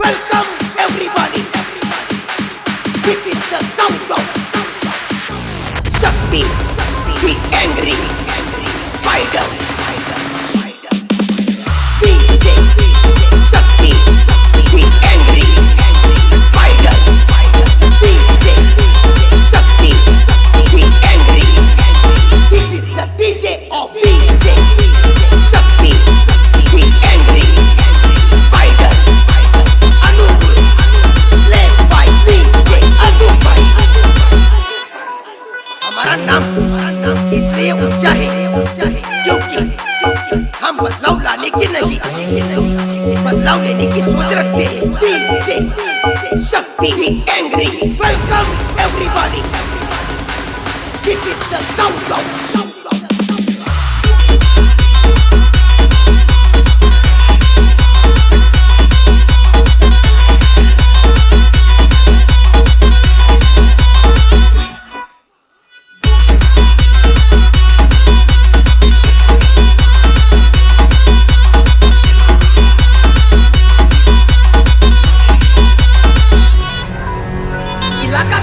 Welcome everybody. This is the sound of Shakti, the angry spider. DJ Shakti, the angry spider. DJ Shakti, the angry. This is the DJ of DJ Shakti, the angry spider. Anubul, led by DJ Azumbai. हमारा नाम इसलिए ऊंचा है क्योंकि हम बदलाव लाने के नहीं, बदलाव लेने की सोच रखते हैं। DJ Shakti, the angry. Welcome everybody. This is the sound of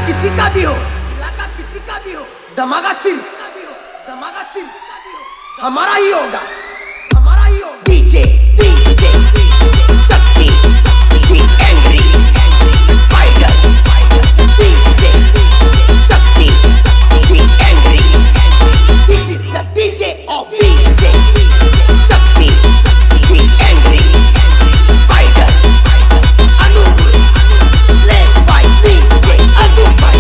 किसी का भी हो, धमाका सिर्फ हमारा ही होगा। DJ Shakti, the angry spider. DJ Shakti, the angry. This is the DJ of DJ Shakti, the angry spider. Anubul, led by DJ Azumbai.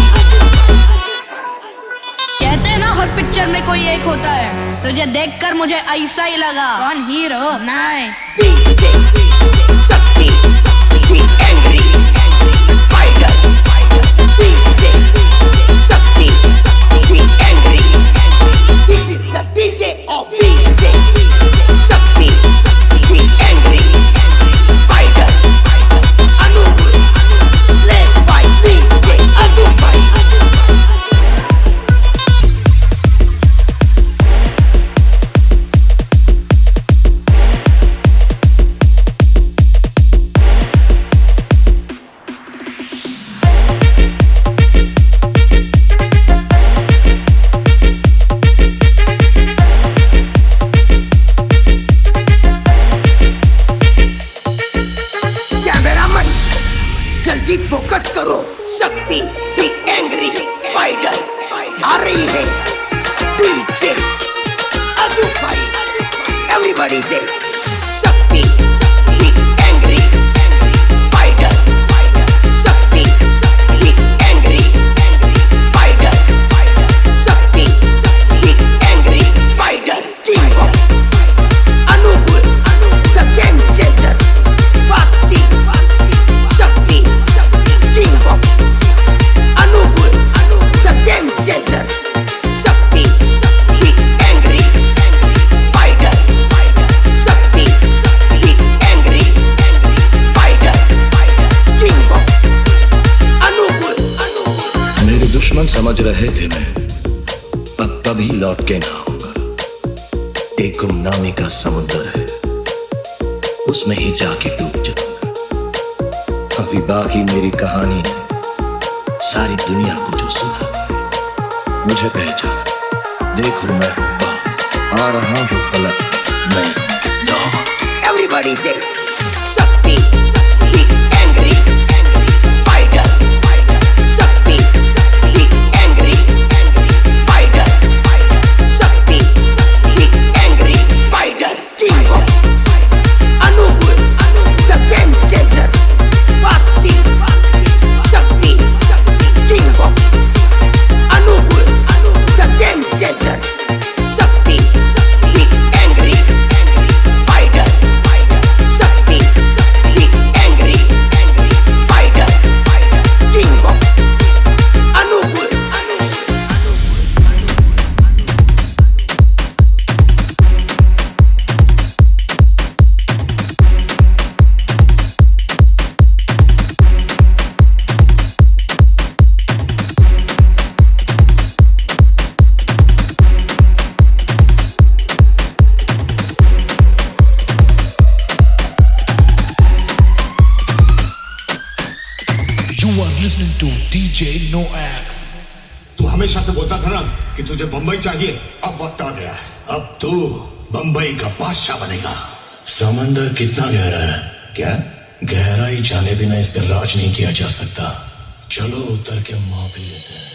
कहते हैं ना हर पिक्चर में कोई एक होता है, तुझे देखकर मुझे ऐसा ही लगा। कौन हीरो? नहीं। DJ Shakti, the angry spider. DJ Shakti, the angry. This is the DJ of DJ Shakti, the angry spider. Anubul, led by DJ Azumbai. जल्दी फोकस करो, शक्ति दी एंग्री स्पाइडर आ रही है। डीजे अजूबाई, एवरीबॉडी से शक्ति the angry spider, Shakti the angry spider, Shakti the angry spider. King of Anuppur, the game changer, फास्टी Shakti King of Anubul, the game changer. Shakti, the angry spider. Shakti, the angry spider. King of Anubul. मेरे दुश्मन समझ रहे थे मैं अब कभी लौट के ना आऊंगा। एक गुमनामी का समुद्र है, उसमें ही जाके डूब जाऊंगा। अभी बाकी मेरी कहानी है, सारी दुनिया को जो सुना मुझे पहचान। देखो मैं आ रहा हूँ पलट, मैं Everybody say Shakti, the angry spider. Shakti, the angry spider. Shakti, the angry spider. King of Anubul, the game changer. Shakti, King of Anubul, the game changer. Shakti, the angry spider. You are listening to DJ Noax. तू हमेशा से बोलता था ना कि तुझे बंबई चाहिए, अब वक्त आ गया है। अब तू बंबई का बादशाह बनेगा। समंदर कितना गहरा है? क्या गहराई जाने बिना इस पर राज नहीं किया जा सकता। चलो उतर के माप लेते हैं।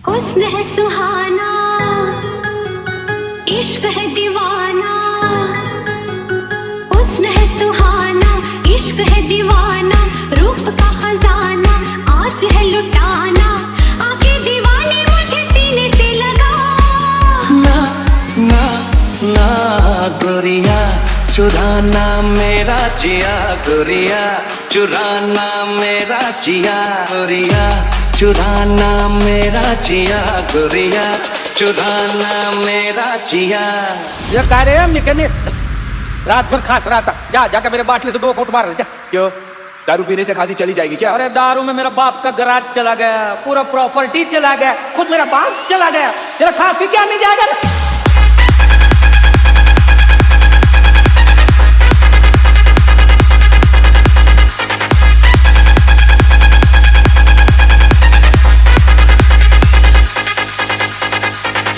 हुस्न है सुहाना, इश्क है दीवाना। हुस्न है सुहाना, इश्क है दीवाना, रूप का खजाना आज है लुटाना। आके दीवाने मुझे सीने से लगा। ना ना ना गोरिया चुराना मेरा जिया, गोरिया चुराना मेरा जिया, गोरिया चुराना मेरा जिया, गोरिया चुराना मेरा जिया। ये कह रहे हैं मैकेनिक रात भर खांस रहा था, जा जाकर मेरे बाटली से 2 घूंट मार ले जा। क्यों दारू पीने से खांसी चली जाएगी क्या? अरे दारू में मेरा बाप का गराज चला गया, पूरा प्रॉपर्टी चला गया, खुद मेरा बाप चला गया, तेरा खांसी क्या नहीं जाएगा?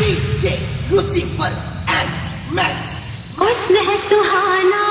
DJ Lucifer and Max. हुस्न है सुहाना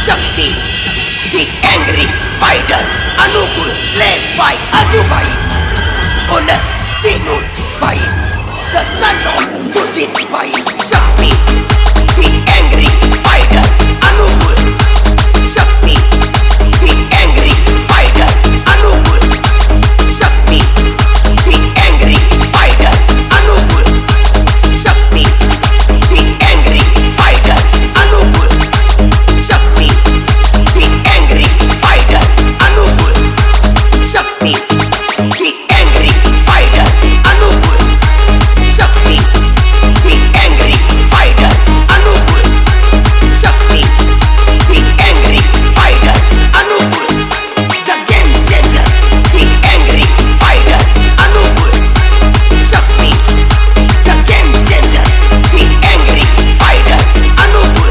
शक्ति The Angry Spider अनुकूल played by अजू भाई ओनर सीनू भाई The son of सुजीत भाई शक्ति The Angry Spider अनुकूल शक्ति The Angry Spider अनुकूल शक्ति The Angry Spider अनुकूल शक्ति The Angry Spider अनुकूल शक्ति The Angry Spider अनुकूल शक्ति The Angry Spider अनुकूल शक्ति The Angry Spider अनुकूल शक्ति The Angry Spider अनुकूल The Game Changer The Angry Spider अनुकूल शक्ति The Game Changer The Angry Spider अनुकूल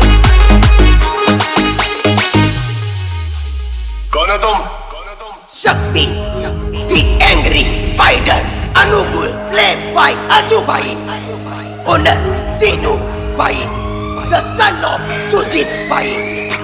शक्ति The Angry Spider अनुकूल played by अजू भाई ओनर सीनू भाई The son of सुजीत भाई